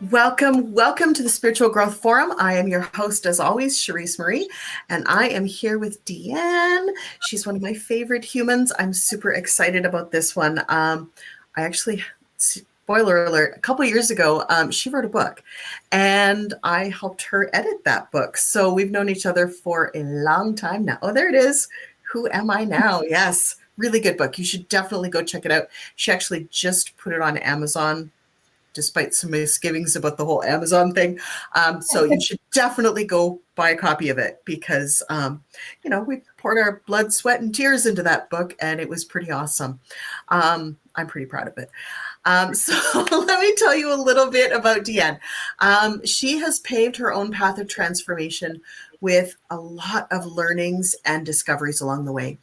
Welcome to the Spiritual Growth Forum. I am your host, as always, Cherise Marie, and I am here with Deanne. She's one of my favorite humans. I'm super excited about this one. I actually, spoiler alert, a couple of years ago, she wrote a book, and I helped her edit that book. So we've known each other for a long time now. Oh, there it is. Who Am I Now? Yes, really good book. You should definitely go check it out. She actually just put it on Amazon, despite some misgivings about the whole Amazon thing. So you should definitely go buy a copy of it because, we poured our blood, sweat, and tears into that book, and it was pretty awesome. I'm pretty proud of it. So let me tell you a little bit about Deanne. She has paved her own path of transformation with a lot of learnings and discoveries along the way.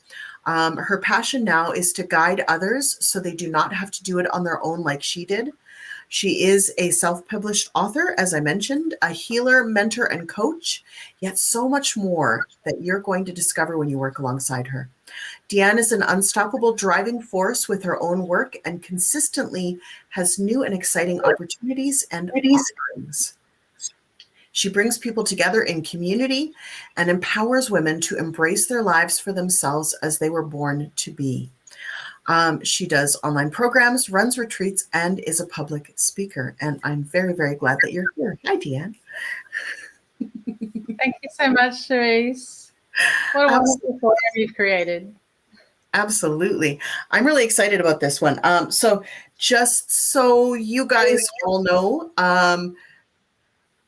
Her passion now is to guide others so they do not have to do it on their own like she did. She is a self-published author, as I mentioned, a healer, mentor, and coach, yet so much more that you're going to discover when you work alongside her. Deanne is an unstoppable driving force with her own work and consistently has new and exciting opportunities and offerings. She brings people together in community and empowers women to embrace their lives for themselves as they were born to be. She does online programs, runs retreats, and is a public speaker. And I'm very, very glad that you're here. Hi, Deanne. Thank you so much, Cherise. What a wonderful program you've created. Absolutely. I'm really excited about this one. So just so you guys all know,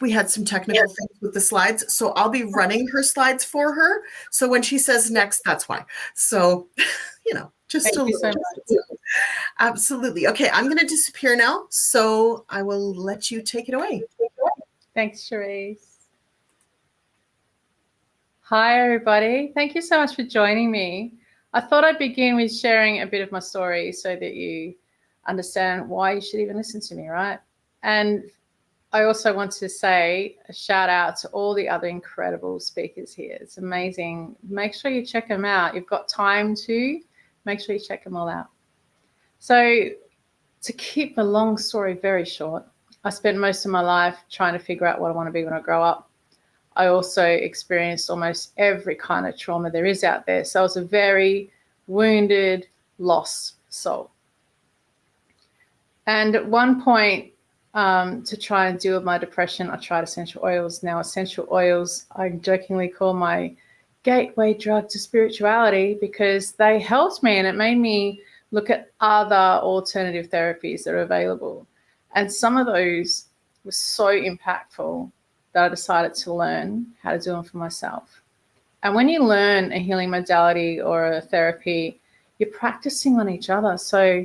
we had some technical things with the slides. So I'll be running her slides for her. So when she says next, that's why. So, just Thank you so much. Absolutely. Okay, I'm going to disappear now, so I will let you take it away. Thanks, Cherise. Hi, everybody. Thank you so much for joining me. I thought I'd begin with sharing a bit of my story so that you understand why you should even listen to me, right? And I also want to say a shout out to all the other incredible speakers here. It's amazing. Make sure you check them out. You've got time to. Make sure you check them all out. So to keep the long story very short, I spent most of my life trying to figure out what I want to be when I grow up. I also experienced almost every kind of trauma there is out there. So I was a very wounded, lost soul. And at one point, to try and deal with my depression, I tried essential oils. Now, essential oils, I jokingly call my gateway drug to spirituality because they helped me and it made me look at other alternative therapies that are available. And some of those were so impactful that I decided to learn how to do them for myself. And when you learn a healing modality or a therapy, you're practicing on each other. So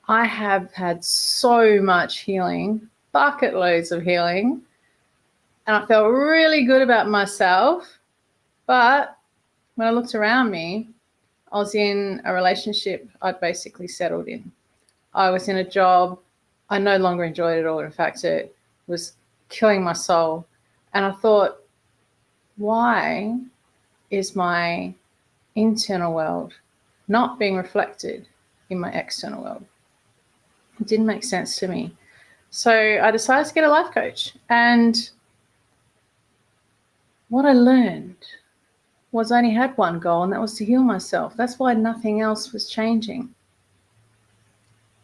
I have had so much healing, bucket loads of healing, and I felt really good about myself. But when I looked around me, I was in a relationship I'd basically settled in. I was in a job I no longer enjoyed at all. In fact, it was killing my soul. And I thought, why is my internal world not being reflected in my external world? It didn't make sense to me. So I decided to get a life coach. And what I learned was I only had one goal, and that was to heal myself. That's why nothing else was changing.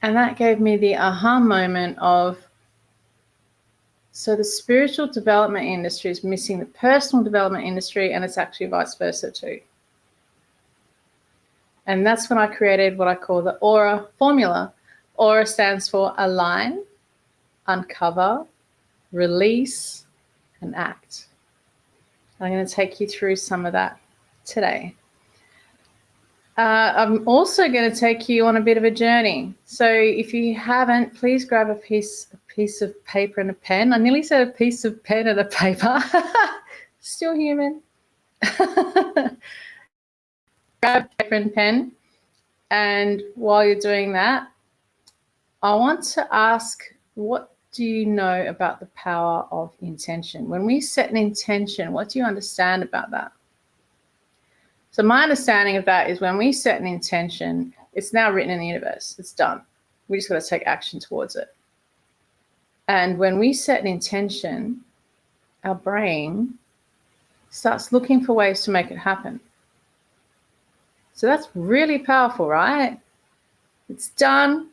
And that gave me the aha moment of, so the spiritual development industry is missing the personal development industry, and it's actually vice versa too. And that's when I created what I call the A.U.R.A formula. A.U.R.A stands for align, uncover, release, and act. I'm going to take you through some of that today. I'm also going to take you on a bit of a journey. So if you haven't, please grab a piece of paper and a pen. I nearly said a piece of pen and a paper. Still human. Grab paper and pen. And while you're doing that, I want to ask, what do you know about the power of intention? When we set an intention, what do you understand about that? So my understanding of that is when we set an intention, it's now written in the universe. It's done. We just got to take action towards it. And when we set an intention, our brain starts looking for ways to make it happen. So that's really powerful, right? It's done,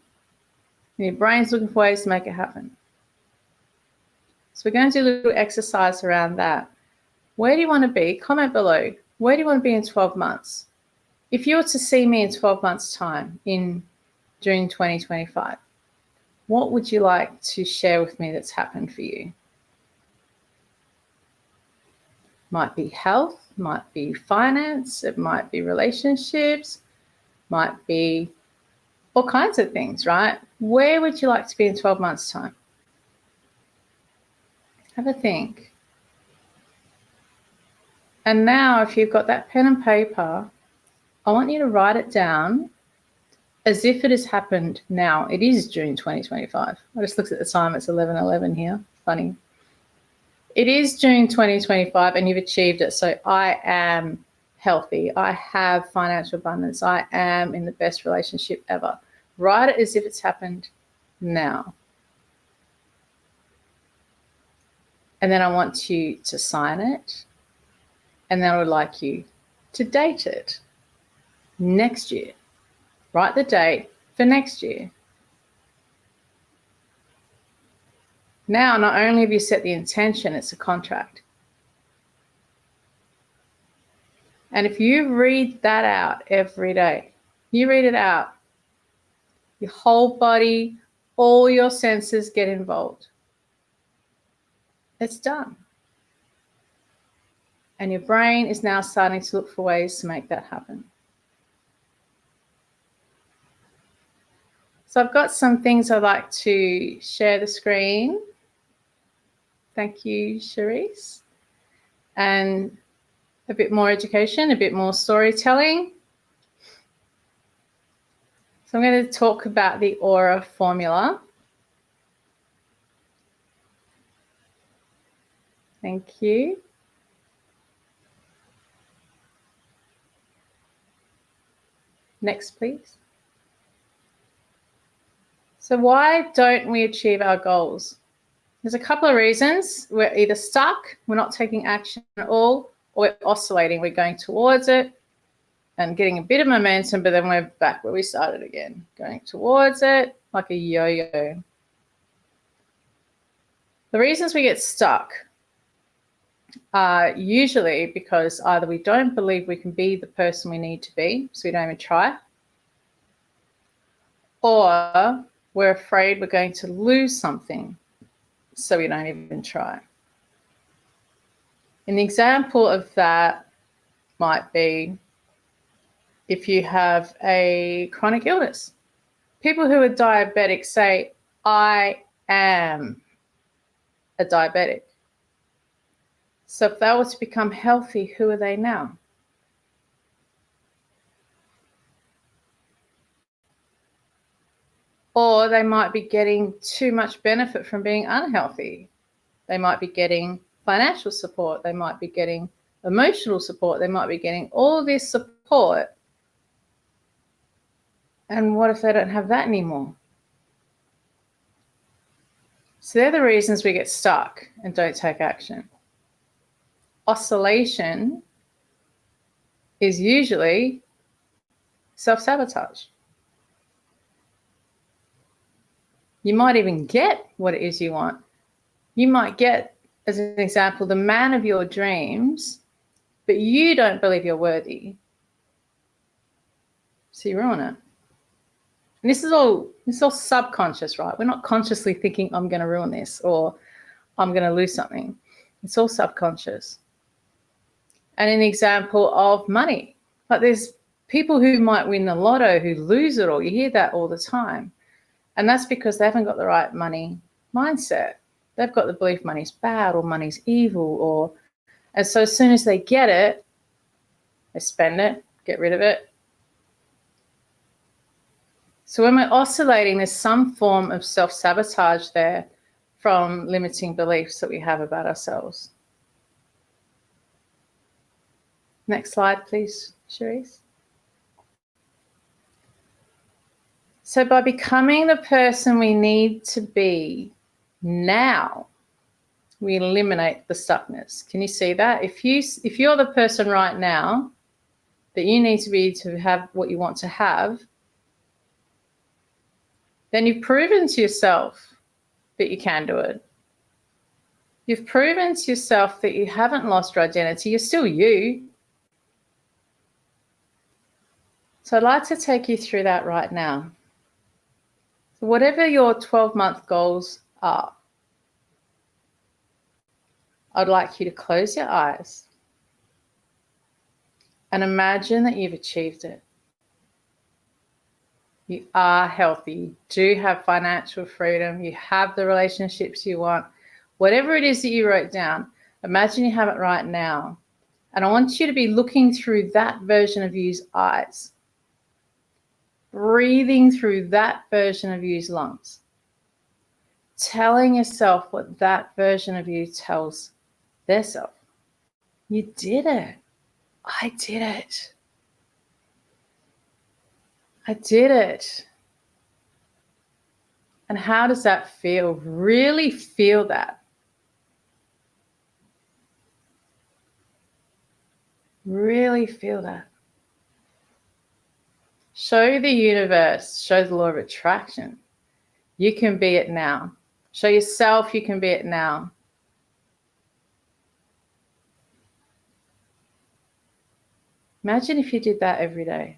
and your brain's looking for ways to make it happen. So we're going to do a little exercise around that. Where do you want to be? Comment below. Where do you want to be in 12 months? If you were to see me in 12 months' time in June 2025, what would you like to share with me that's happened for you? Might be health, might be finance, it might be relationships, might be all kinds of things, right? Where would you like to be in 12 months' time? Have a think. And now, if you've got that pen and paper, I want you to write it down as if it has happened now. It is June 2025. I just looked at the time, it's 11:11 here. Funny. It is June 2025 and you've achieved it. So I am healthy. I have financial abundance. I am in the best relationship ever. Write it as if it's happened now. And then I want you to sign it. And then I would like you to date it next year. Write the date for next year. Now, not only have you set the intention, it's a contract. And if you read that out every day, you read it out, your whole body, all your senses get involved. It's done. And your brain is now starting to look for ways to make that happen. So I've got some things I'd like to share the screen. Thank you, Cherise. And a bit more education, a bit more storytelling. So I'm going to talk about the A.U.R.A formula. Thank you. Next, please. So why don't we achieve our goals? There's a couple of reasons. We're either stuck, we're not taking action at all, or we're oscillating. We're going towards it and getting a bit of momentum, but then we're back where we started again, going towards it like a yo-yo. The reasons we get stuck are usually because either we don't believe we can be the person we need to be, so we don't even try, or we're afraid we're going to lose something, so we don't even try. An example of that might be if you have a chronic illness. People who are diabetic say, I am a diabetic. So if they were to become healthy, who are they now? Or they might be getting too much benefit from being unhealthy. They might be getting financial support. They might be getting emotional support. They might be getting all this support. And what if they don't have that anymore? So they're the reasons we get stuck and don't take action. Oscillation is usually self-sabotage. You might even get what it is you want. You might get, as an example, the man of your dreams, but you don't believe you're worthy. So you ruin it. And this is all subconscious, right? We're not consciously thinking, I'm going to ruin this or I'm going to lose something. It's all subconscious. And an example of money. Like there's people who might win the lotto who lose it all. You hear that all the time. And that's because they haven't got the right money mindset. They've got the belief money's bad or money's evil, and so as soon as they get it, they spend it, get rid of it. So when we're oscillating, there's some form of self-sabotage there from limiting beliefs that we have about ourselves. Next slide, please, Cherise. So by becoming the person we need to be, Now we eliminate the stuckness. Can you see that? If you're the person right now that you need to be to have what you want to have, then you've proven to yourself that you can do it. You've proven to yourself that you haven't lost your identity. You're still you. So I'd like to take you through that right now. So whatever your 12-month goals are, I'd like you to close your eyes and imagine that you've achieved it. You are healthy. You do have financial freedom. You have the relationships you want. Whatever it is that you wrote down, imagine you have it right now. And I want you to be looking through that version of you's eyes, breathing through that version of you's lungs, telling yourself what that version of you tells their self. You did it. I did it. I did it. And how does that feel? Really feel that. Really feel that. Show the universe, show the law of attraction. You can be it now. Show yourself you can be it now. Imagine if you did that every day.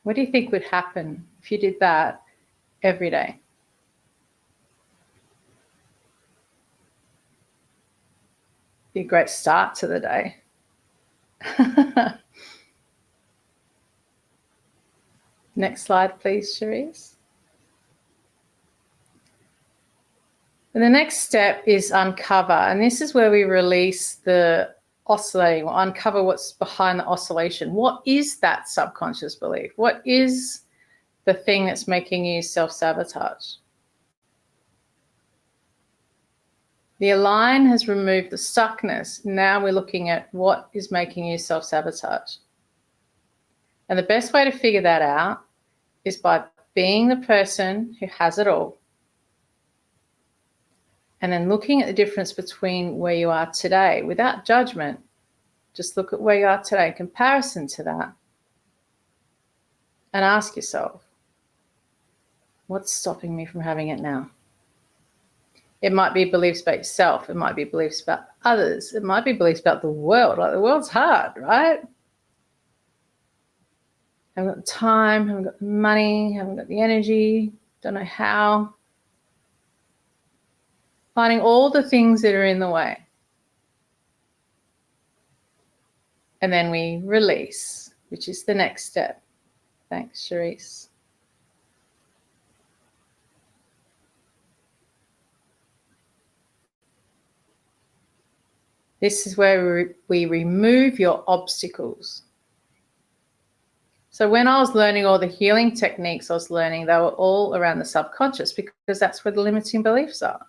What do you think would happen if you did that every day? Be a great start to the day. Next slide, please, Cherise. And the next step is uncover. And this is where we release the oscillating, or uncover what's behind the oscillation. What is that subconscious belief? What is the thing that's making you self-sabotage? The align has removed the stuckness. Now we're looking at what is making you self-sabotage. And the best way to figure that out is by being the person who has it all. And then looking at the difference between where you are today without judgment. Just look at where you are today in comparison to that. And ask yourself, what's stopping me from having it now? It might be beliefs about yourself. It might be beliefs about others. It might be beliefs about the world. Like, the world's hard, right? Haven't got the time, haven't got the money, haven't got the energy, don't know how. Finding all the things that are in the way. And then we release, which is the next step. Thanks, Cherise. This is where we remove your obstacles. So when I was learning all the healing techniques I was learning, they were all around the subconscious, because that's where the limiting beliefs are.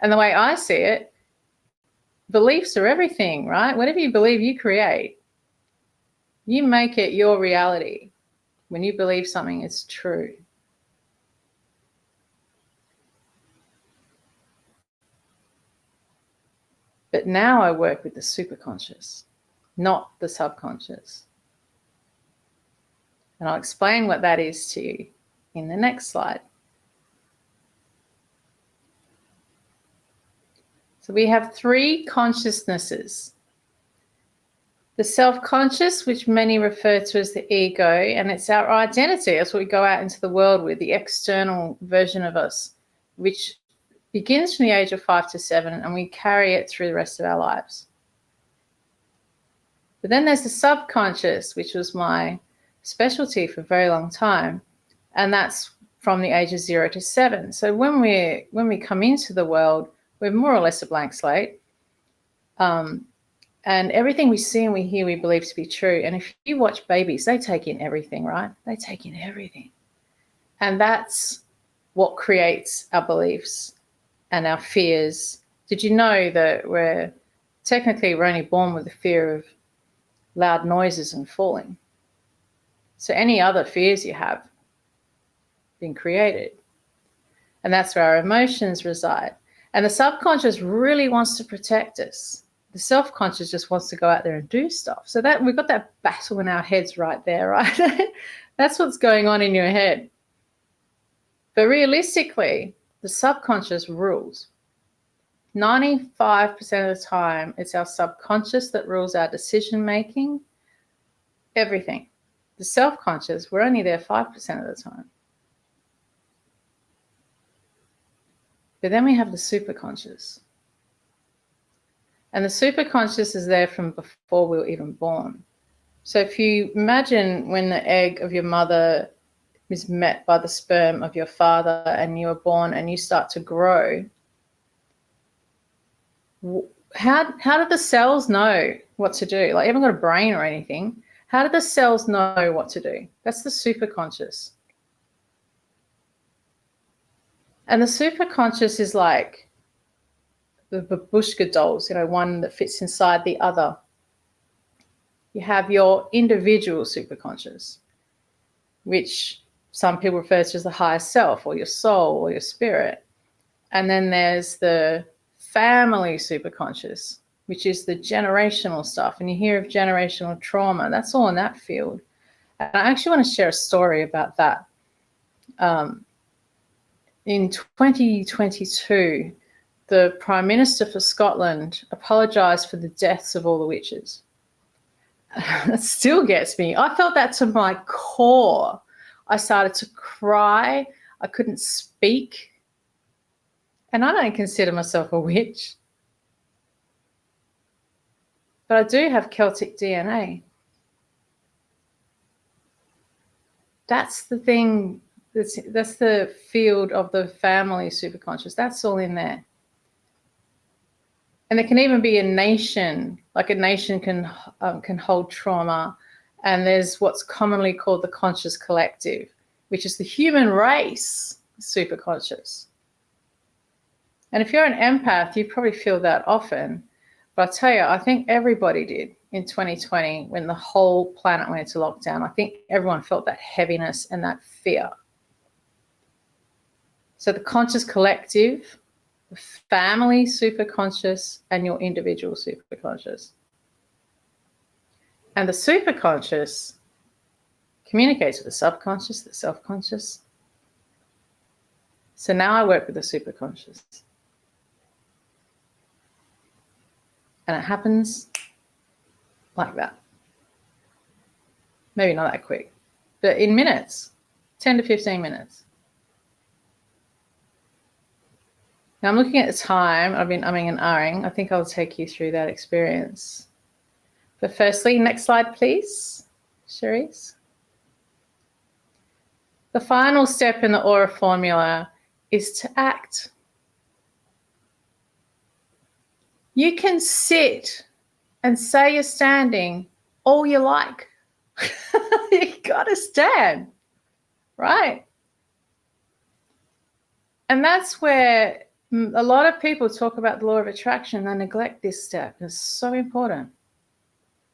And the way I see it, beliefs are everything, right? Whatever you believe, you create. You make it your reality. When you believe something is true. But now I work with the superconscious, not the subconscious. And I'll explain what that is to you in the next slide. So we have three consciousnesses. The self-conscious, which many refer to as the ego, and it's our identity. That's what we go out into the world with, the external version of us, which begins from the age of 5 to 7, and we carry it through the rest of our lives. But then there's the subconscious, which was my specialty for a very long time, and that's from the age of 0 to 7. So when we come into the world, we're more or less a blank slate. And everything we see and we hear, we believe to be true. And if you watch babies, they take in everything, right? They take in everything. And that's what creates our beliefs and our fears. Did you know that we're only born with the fear of loud noises and falling? So any other fears you have been created. And that's where our emotions reside. And the subconscious really wants to protect us. The self-conscious just wants to go out there and do stuff. So that we've got that battle in our heads right there, right? That's what's going on in your head. But realistically, the subconscious rules. 95% of the time, it's our subconscious that rules our decision-making, everything. The self-conscious, we're only there 5% of the time. But then we have the superconscious. And the superconscious is there from before we were even born. So if you imagine when the egg of your mother is met by the sperm of your father and you are born and you start to grow, how do the cells know what to do? Like, you haven't got a brain or anything. How do the cells know what to do? That's the superconscious. And the superconscious is like the babushka dolls, one that fits inside the other. You have your individual superconscious, which some people refer to as the higher self or your soul or your spirit. And then there's the family superconscious, which is the generational stuff. And you hear of generational trauma. That's all in that field. And I actually want to share a story about that. In 2022, the Prime Minister for Scotland apologised for the deaths of all the witches. It still gets me. I felt that to my core. I started to cry. I couldn't speak. And I don't consider myself a witch. But I do have Celtic DNA. That's the thing. That's the field of the family superconscious. That's all in there. And there can even be a nation, like a nation can hold trauma. And there's what's commonly called the conscious collective, which is the human race superconscious. And if you're an empath, you probably feel that often. But I tell you, I think everybody did in 2020 when the whole planet went into lockdown. I think everyone felt that heaviness and that fear. So the conscious collective, the family superconscious, and your individual superconscious. And the superconscious communicates with the subconscious, the self-conscious. So now I work with the superconscious. And it happens like that. Maybe not that quick, but in minutes, 10 to 15 minutes. Now I'm looking at the time. I've been umming and ahhing. I think I'll take you through that experience. But firstly, next slide, please, Cherise. The final step in the A.U.R.A formula is to act. You can sit and say you're standing all you like. You got to stand, right? And that's where a lot of people talk about the law of attraction. They neglect this step. It's so important.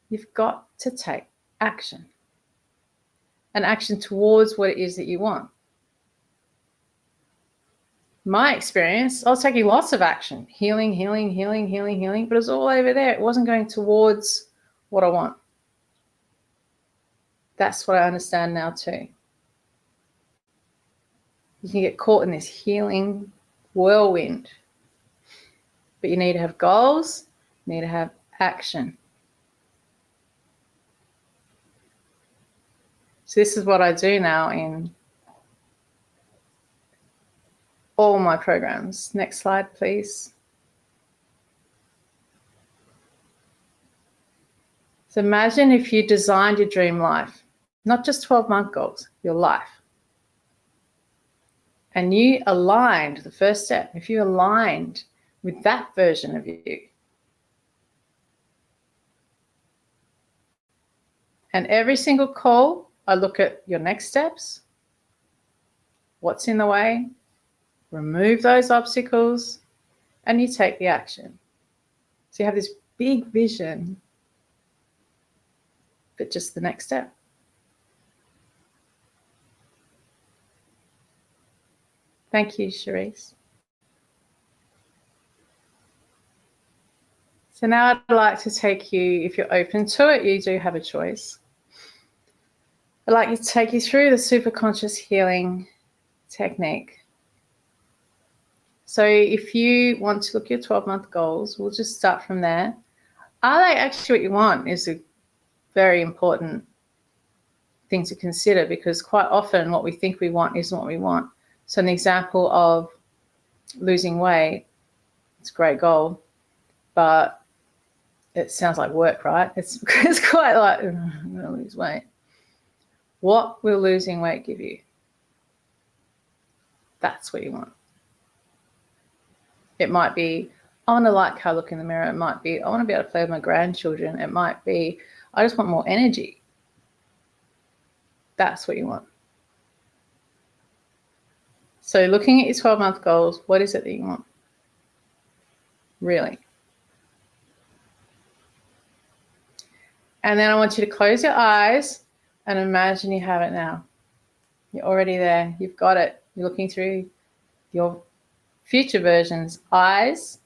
You've got to take action, and action towards what it is that you want. My experience, I was taking lots of action, healing, but it was all over there. It wasn't going towards what I want. That's what I understand now too. You can get caught in this healing whirlwind, but you need to have goals, you need to have action. So this is what I do now in all my programs. Next slide, please. So imagine if you designed your dream life, not just 12-month goals, your life. And you aligned, the first step, if you aligned with that version of you. And every single call, I look at your next steps, what's in the way, remove those obstacles, and you take the action. So you have this big vision, but just the next step. Thank you, Cherise. So now I'd like to take you, if you're open to it, you do have a choice. I'd like to take you through the superconscious healing technique. So if you want to look at your 12-month goals, we'll just start from there. Are they actually what you want is a very important thing to consider, because quite often what we think we want isn't what we want. So an example of losing weight, it's a great goal, but it sounds like work, right? It's quite like, I'm going to lose weight. What will losing weight give you? That's what you want. It might be, I want to like how I look in the mirror. It might be, I want to be able to play with my grandchildren. It might be, I just want more energy. That's what you want. So looking at your 12-month goals, what is it that you want? Really? And then I want you to close your eyes and imagine you have it now. You're already there. You've got it. You're looking through your future version's eyes,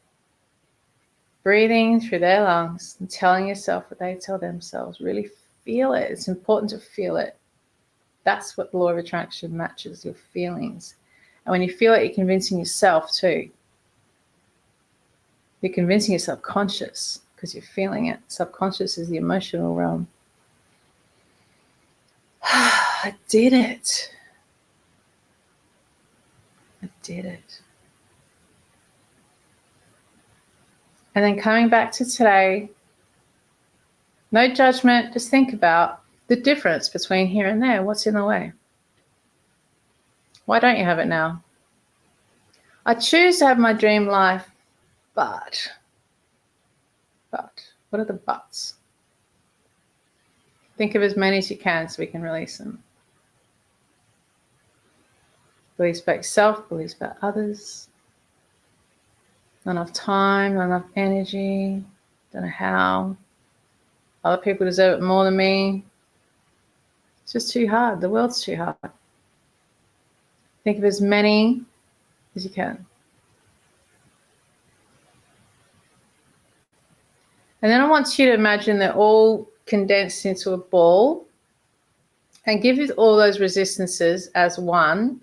breathing through their lungs and telling yourself what they tell themselves. Really feel it. It's important to feel it. That's what the law of attraction matches, your feelings. And when you feel it, you're convincing yourself too. You're convincing your subconscious because you're feeling it. Subconscious is the emotional realm. I did it. I did it. And then coming back to today, no judgment, just think about the difference between here and there. What's in the way? Why don't you have it now? I choose to have my dream life, but, what are the buts? Think of as many as you can so we can release them. Beliefs about yourself, beliefs about others. Not enough time, not enough energy, don't know how. Other people deserve it more than me. It's just too hard. The world's too hard. Think of as many as you can. And then I want you to imagine they're all condensed into a ball and give you all those resistances as 1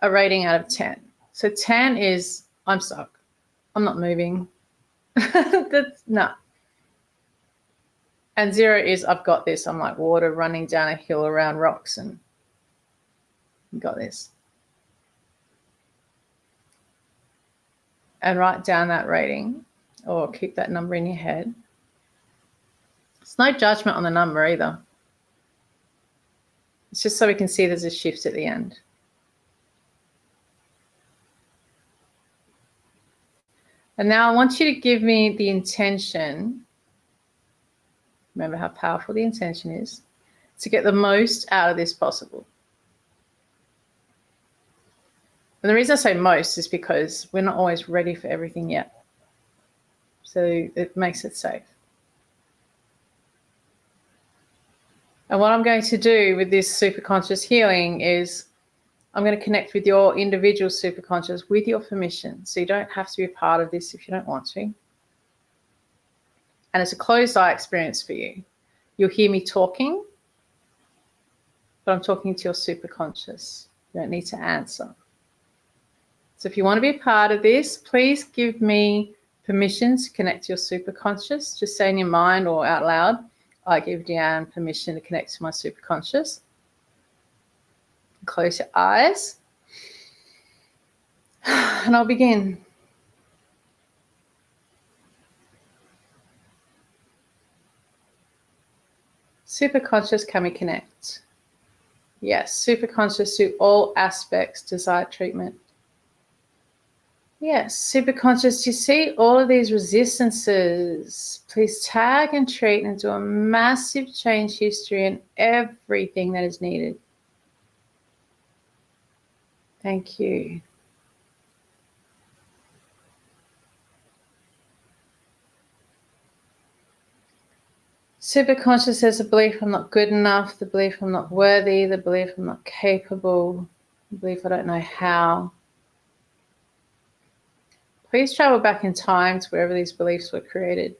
a rating out of 10. So 10 is, I'm stuck. I'm not moving. No. And 0 is, I've got this. I'm like water running down a hill around rocks and I've got this. And write down that rating or keep that number in your head. There's no judgment on the number either. It's just so we can see there's a shift at the end. And now I want you to give me the intention. Remember how powerful the intention is, to get the most out of this possible. And the reason I say most is because we're not always ready for everything yet. So it makes it safe. And what I'm going to do with this superconscious healing is I'm going to connect with your individual superconscious with your permission. So you don't have to be a part of this if you don't want to. And it's a closed eye experience for you. You'll hear me talking, but I'm talking to your superconscious. You don't need to answer. So if you want to be a part of this, please give me permission to connect to your superconscious. Just say in your mind or out loud, I give Deanne permission to connect to my superconscious. Close your eyes. And I'll begin. Superconscious, can we connect? Yes, superconscious to all aspects, desired treatment. Yes, superconscious, you see all of these resistances. Please tag and treat and do a massive change history in everything that is needed. Thank you. Superconscious has the belief I'm not good enough, the belief I'm not worthy, the belief I'm not capable, the belief I don't know how. Please travel back in time to wherever these beliefs were created.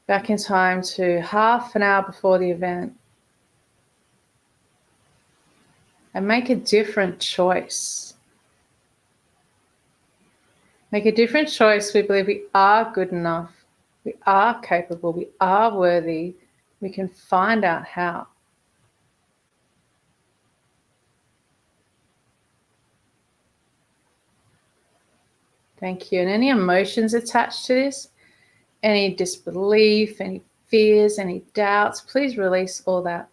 Back in time to half an hour before the event. And make a different choice. Make a different choice. We believe we are good enough. We are capable. We are worthy. We can find out how. Thank you. And any emotions attached to this, any disbelief, any fears, any doubts, please release all that.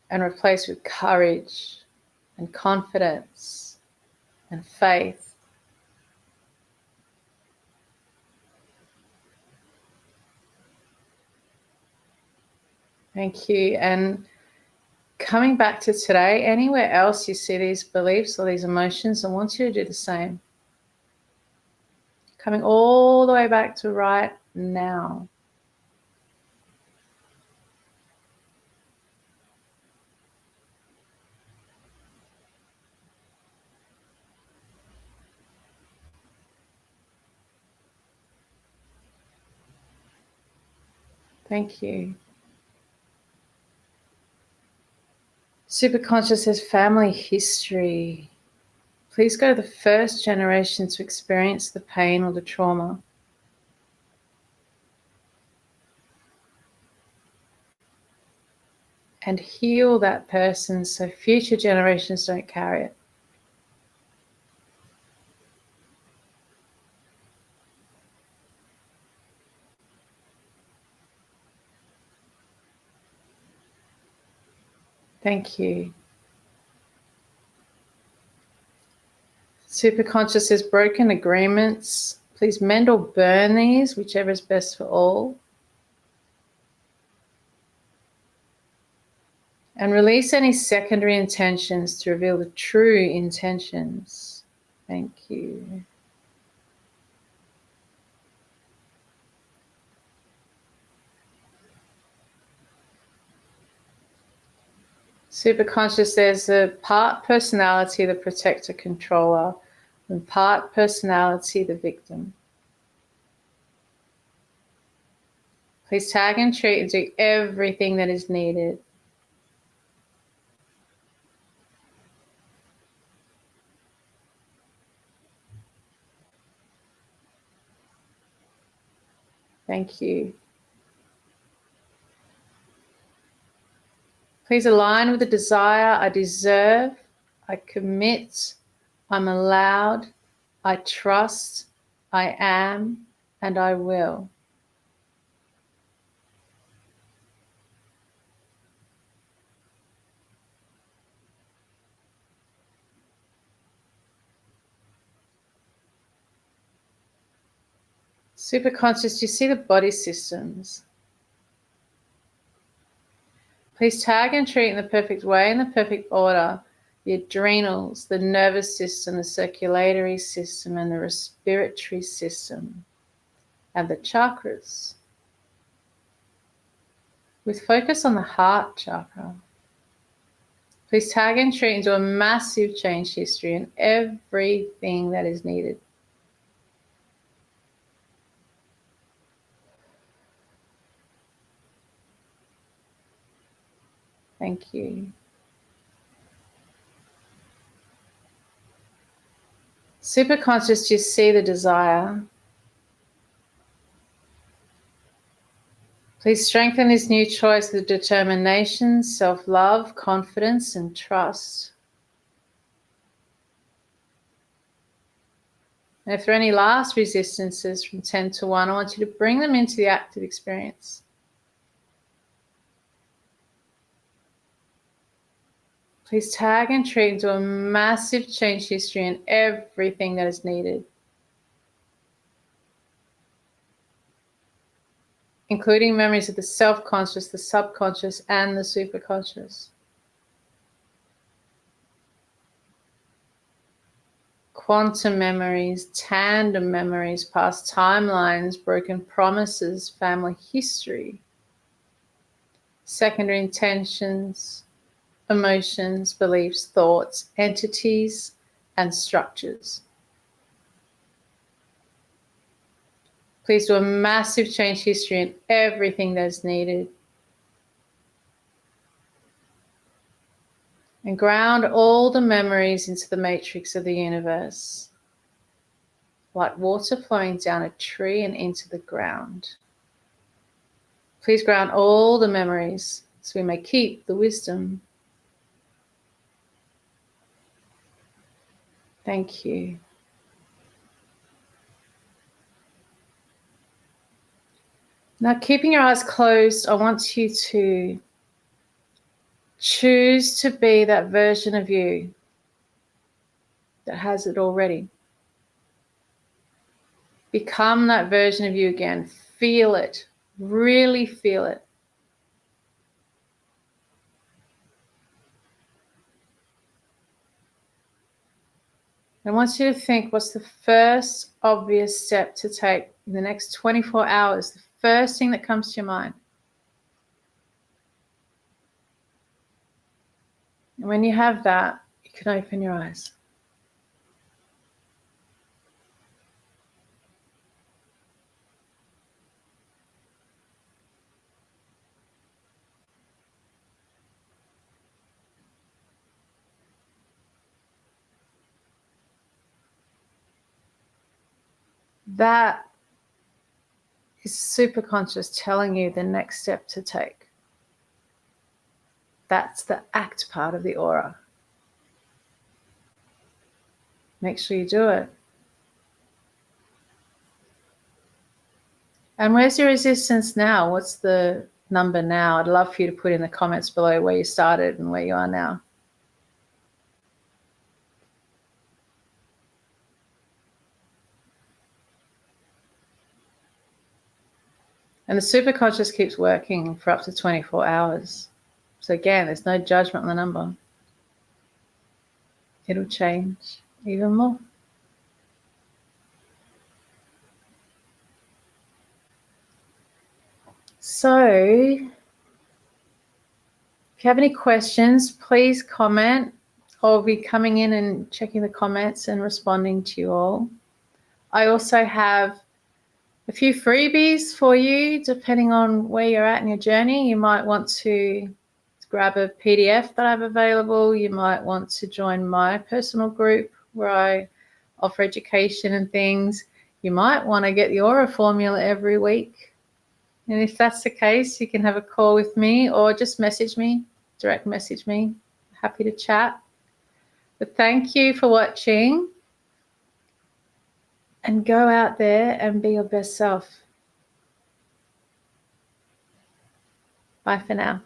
And replace with courage and confidence and faith. Thank you. And coming back to today, anywhere else you see these beliefs or these emotions, I want you to do the same. Coming all the way back to right now. Thank you. Superconscious says family history. Please go to the first generation to experience the pain or the trauma. And heal that person so future generations don't carry it. Thank you. Superconscious says broken agreements. Please mend or burn these, whichever is best for all. And release any secondary intentions to reveal the true intentions. Thank you. Superconscious, there's a part personality, the protector controller, and part personality, the victim. Please tag and treat and do everything that is needed. Thank you. Please align with the desire. I deserve, I commit, I'm allowed, I trust, I am, and I will. Superconscious, you see the body systems. Please tag and treat in the perfect way, in the perfect order, the adrenals, the nervous system, the circulatory system, and the respiratory system, and the chakras. With focus on the heart chakra. Please tag and treat into a massive change history and everything that is needed. Thank you. Superconscious, you see the desire. Please strengthen this new choice with determination, self-love, confidence, and trust. And if there are any last resistances from 10 to 1, I want you to bring them into the active experience. Please tag and treat into a massive change history and everything that is needed, including memories of the self-conscious, the subconscious, and the superconscious. Quantum memories, tandem memories, past timelines, broken promises, family history. secondary intentions, emotions, beliefs, thoughts, entities, and structures. Please do a massive change history in everything that's needed. And ground all the memories into the matrix of the universe, like water flowing down a tree and into the ground. Please ground all the memories so we may keep the wisdom. Thank you. Now, keeping your eyes closed, I want you to choose to be that version of you that has it already. Become that version of you again. Feel it. Really feel it. I want you to think, what's the first obvious step to take in the next 24 hours? The first thing that comes to your mind. And when you have that, you can open your eyes. That is superconscious telling you the next step to take. That's the act part of the aura. Make sure you do it. And where's your resistance now? What's the number now? I'd love for you to put in the comments below where you started and where you are now. And the superconscious keeps working for up to 24 hours. So again, there's no judgment on the number. It'll change even more. So, if you have any questions, please comment. I'll be coming in and checking the comments and responding to you all. I also have a few freebies for you, depending on where you're at in your journey. You might want to grab a PDF that I have available. You might want to join my personal group where I offer education and things. You might want to get the Aura formula every week. And if that's the case, you can have a call with me or just message me, direct message me. Happy to chat. But thank you for watching. And go out there and be your best self. Bye for now.